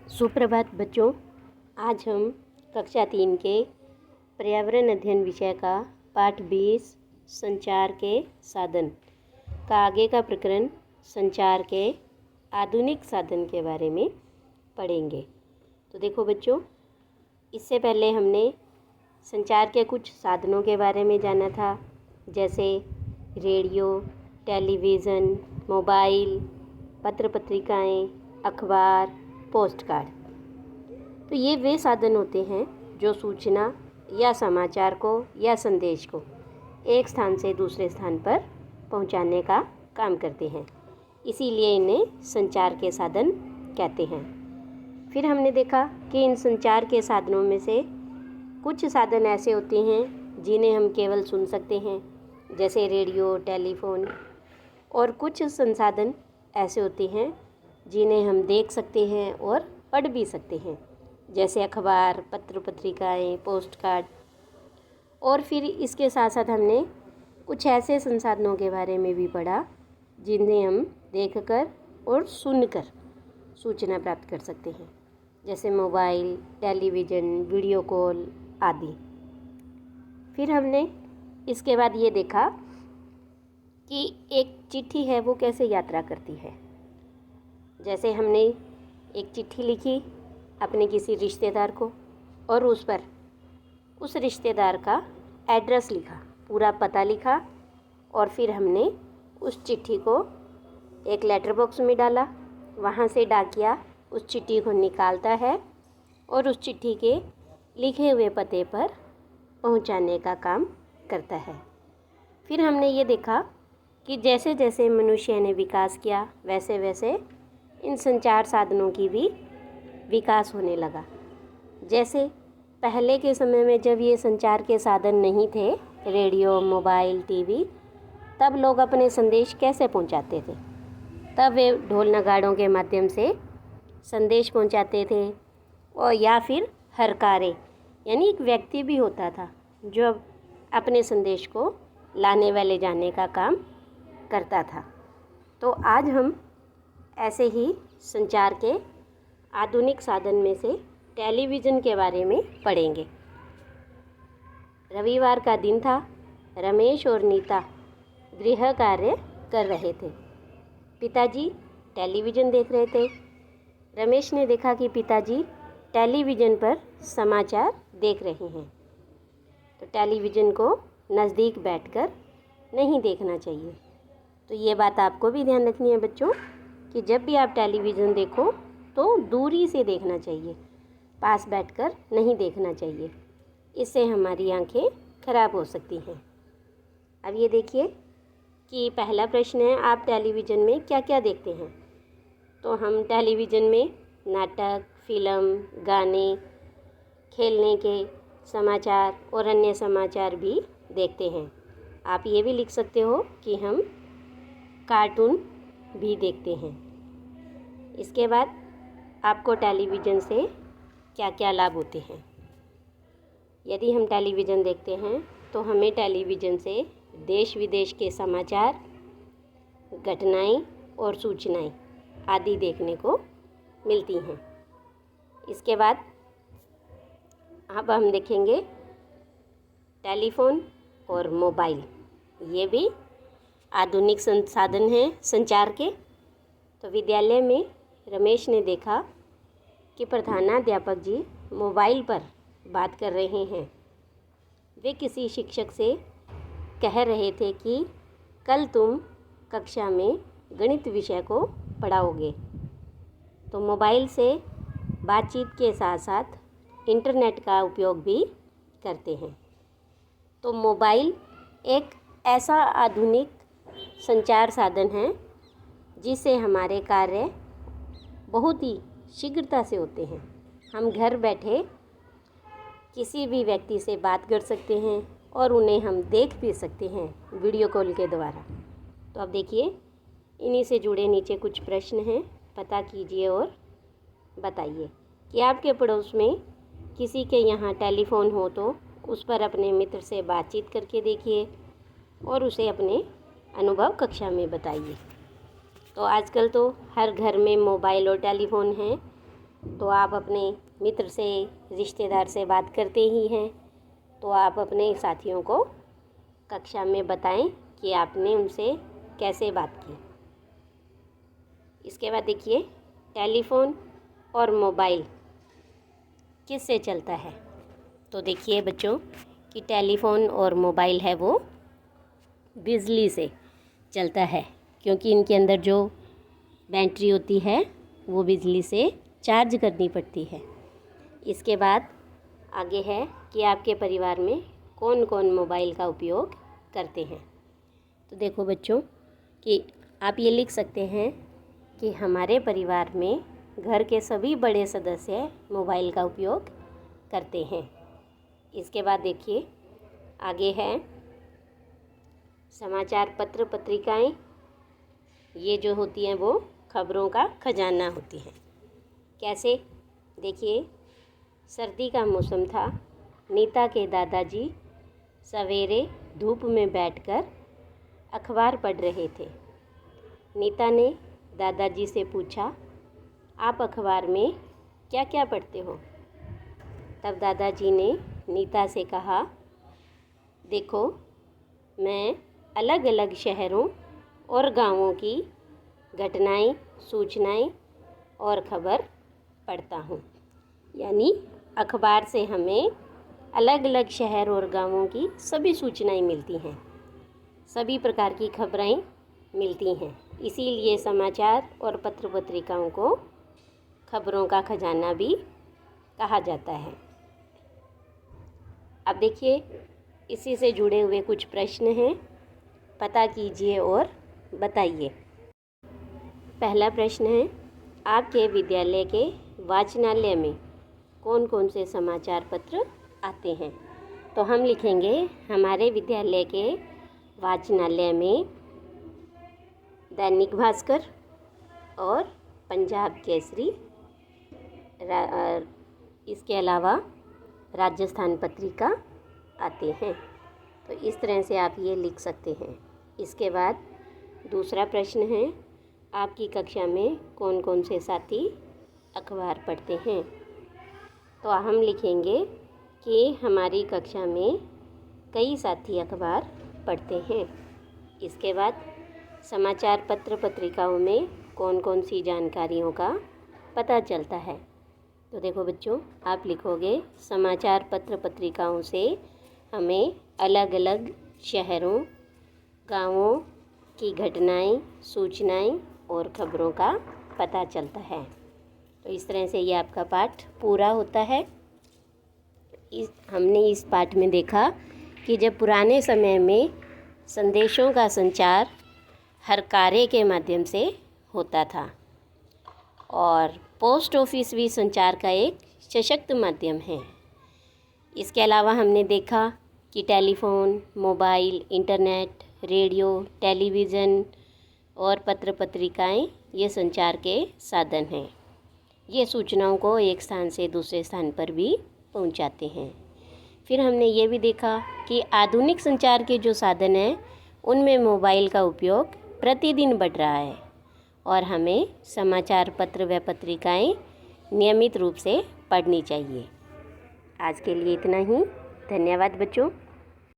सुप्रभात बच्चों। आज हम कक्षा 3 के पर्यावरण अध्ययन विषय का पाठ 20 संचार के साधन का आगे का प्रकरण संचार के आधुनिक साधन के बारे में पढ़ेंगे। तो देखो बच्चों, इससे पहले हमने संचार के कुछ साधनों के बारे में जाना था, जैसे रेडियो, टेलीविज़न, मोबाइल, पत्र पत्रिकाएँ, अखबार, पोस्ट कार्ड। तो ये वे साधन होते हैं जो सूचना या समाचार को या संदेश को एक स्थान से दूसरे स्थान पर पहुंचाने का काम करते हैं, इसीलिए इन्हें संचार के साधन कहते हैं। फिर हमने देखा कि इन संचार के साधनों में से कुछ साधन ऐसे होते हैं जिन्हें हम केवल सुन सकते हैं, जैसे रेडियो, टेलीफोन, और कुछ संसाधन ऐसे होते हैं जिन्हें हम देख सकते हैं और पढ़ भी सकते हैं, जैसे अखबार, पत्र पत्रिकाएँ, पोस्ट कार्ड। और फिर इसके साथ साथ हमने कुछ ऐसे संसाधनों के बारे में भी पढ़ा जिन्हें हम देखकर और सुनकर सूचना प्राप्त कर सकते हैं, जैसे मोबाइल, टेलीविज़न, वीडियो कॉल आदि। फिर हमने इसके बाद ये देखा कि एक चिट्ठी है वो कैसे यात्रा करती है। जैसे हमने एक चिट्ठी लिखी अपने किसी रिश्तेदार को और उस पर उस रिश्तेदार का एड्रेस लिखा, पूरा पता लिखा, और फिर हमने उस चिट्ठी को एक लेटर बॉक्स में डाला। वहाँ से डाकिया उस चिट्ठी को निकालता है और उस चिट्ठी के लिखे हुए पते पर पहुँचाने का काम करता है। फिर हमने ये देखा कि जैसे जैसे मनुष्य ने विकास किया वैसे वैसे इन संचार साधनों की भी विकास होने लगा। जैसे पहले के समय में जब ये संचार के साधन नहीं थे, रेडियो, मोबाइल, टीवी, तब लोग अपने संदेश कैसे पहुंचाते थे? तब वे ढोल नगाड़ों के माध्यम से संदेश पहुंचाते थे, और या फिर हरकारे, यानी एक व्यक्ति भी होता था जो अपने संदेश को लाने वाले जाने का काम करता था। तो आज हम ऐसे ही संचार के आधुनिक साधन में से टेलीविज़न के बारे में पढ़ेंगे। रविवार का दिन था। रमेश और नीता गृह कार्य कर रहे थे। पिताजी टेलीविज़न देख रहे थे। रमेश ने देखा कि पिताजी टेलीविज़न पर समाचार देख रहे हैं, तो टेलीविज़न को नज़दीक बैठकर नहीं देखना चाहिए। तो ये बात आपको भी ध्यान रखनी है बच्चों कि जब भी आप टेलीविज़न देखो तो दूरी से देखना चाहिए, पास बैठकर नहीं देखना चाहिए, इससे हमारी आंखें खराब हो सकती हैं। अब ये देखिए कि पहला प्रश्न है, आप टेलीविज़न में क्या क्या देखते हैं? तो हम टेलीविज़न में नाटक, फिल्म, गाने, खेलने के समाचार और अन्य समाचार भी देखते हैं। आप ये भी लिख सकते हो कि हम कार्टून भी देखते हैं। इसके बाद आपको टेलीविज़न से क्या क्या लाभ होते हैं? यदि हम टेलीविज़न देखते हैं तो हमें टेलीविज़न से देश विदेश के समाचार, घटनाएं और सूचनाएं आदि देखने को मिलती हैं। इसके बाद अब हम देखेंगे टेलीफोन और मोबाइल, ये भी आधुनिक संसाधन हैं संचार के। तो विद्यालय में रमेश ने देखा कि प्रधानाध्यापक जी मोबाइल पर बात कर रहे हैं। वे किसी शिक्षक से कह रहे थे कि कल तुम कक्षा में गणित विषय को पढ़ाओगे। तो मोबाइल से बातचीत के साथ साथ इंटरनेट का उपयोग भी करते हैं। तो मोबाइल एक ऐसा आधुनिक संचार साधन है जिससे हमारे कार्य बहुत ही शीघ्रता से होते हैं। हम घर बैठे किसी भी व्यक्ति से बात कर सकते हैं और उन्हें हम देख भी सकते हैं वीडियो कॉल के द्वारा। तो अब देखिए, इन्हीं से जुड़े नीचे कुछ प्रश्न हैं, पता कीजिए और बताइए कि आपके पड़ोस में किसी के यहाँ टेलीफोन हो तो उस पर अपने मित्र से बातचीत करके देखिए और उसे अपने अनुभव कक्षा में बताइए। तो आजकल तो हर घर में मोबाइल और टेलीफोन हैं, तो आप अपने मित्र से, रिश्तेदार से बात करते ही हैं, तो आप अपने साथियों को कक्षा में बताएं कि आपने उनसे कैसे बात की। इसके बाद देखिए, टेलीफ़ोन और मोबाइल किससे चलता है। तो देखिए बच्चों कि टेलीफ़ोन और मोबाइल है वो बिजली से चलता है, क्योंकि इनके अंदर जो बैटरी होती है वो बिजली से चार्ज करनी पड़ती है। इसके बाद आगे है कि आपके परिवार में कौन कौन मोबाइल का उपयोग करते हैं। तो देखो बच्चों कि आप ये लिख सकते हैं कि हमारे परिवार में घर के सभी बड़े सदस्य मोबाइल का उपयोग करते हैं। इसके बाद देखिए आगे है समाचार पत्र पत्रिकाएं, ये जो होती हैं वो खबरों का खजाना होती हैं। कैसे? देखिए, सर्दी का मौसम था। नीता के दादाजी सवेरे धूप में बैठकर अखबार पढ़ रहे थे। नीता ने दादाजी से पूछा, आप अखबार में क्या क्या पढ़ते हो? तब दादाजी ने नीता से कहा, देखो, मैं अलग अलग शहरों और गांवों की घटनाएं, सूचनाएं और खबर पढ़ता हूँ। यानी अखबार से हमें अलग अलग शहर और गांवों की सभी सूचनाएं मिलती हैं, सभी प्रकार की खबरें मिलती हैं। इसीलिए समाचार और पत्र पत्रिकाओं को खबरों का खजाना भी कहा जाता है। अब देखिए, इसी से जुड़े हुए कुछ प्रश्न हैं, पता कीजिए और बताइए। पहला प्रश्न है, आपके विद्यालय के वाचनालय में कौन कौन से समाचार पत्र आते हैं? तो हम लिखेंगे, हमारे विद्यालय के वाचनालय में दैनिक भास्कर और पंजाब केसरी, इसके अलावा राजस्थान पत्रिका आते हैं। तो इस तरह से आप ये लिख सकते हैं। इसके बाद दूसरा प्रश्न है, आपकी कक्षा में कौन कौन से साथी अखबार पढ़ते हैं? तो हम लिखेंगे कि हमारी कक्षा में कई साथी अखबार पढ़ते हैं। इसके बाद समाचार पत्र पत्रिकाओं में कौन कौन सी जानकारियों का पता चलता है? तो देखो बच्चों, आप लिखोगे, समाचार पत्र पत्रिकाओं से हमें अलग अलग शहरों, गांवों की घटनाएं, सूचनाएं और खबरों का पता चलता है। तो इस तरह से ये आपका पाठ पूरा होता है। हमने इस पाठ में देखा कि जब पुराने समय में संदेशों का संचार हरकारे के माध्यम से होता था और पोस्ट ऑफिस भी संचार का एक सशक्त माध्यम है। इसके अलावा हमने देखा कि telephone, mobile, internet, radio, television और पत्र पत्रिकाएं ये संचार के साधन हैं। ये सूचनाओं को एक स्थान से दूसरे स्थान पर भी पहुंचाते हैं। फिर हमने ये भी देखा कि आधुनिक संचार के जो साधन हैं उनमें मोबाइल का उपयोग प्रतिदिन बढ़ रहा है और हमें समाचार पत्र व पत्रिकाएं नियमित रूप से पढ़नी चाहिए। आज के लिए इतना ही। धन्यवाद बच्चों।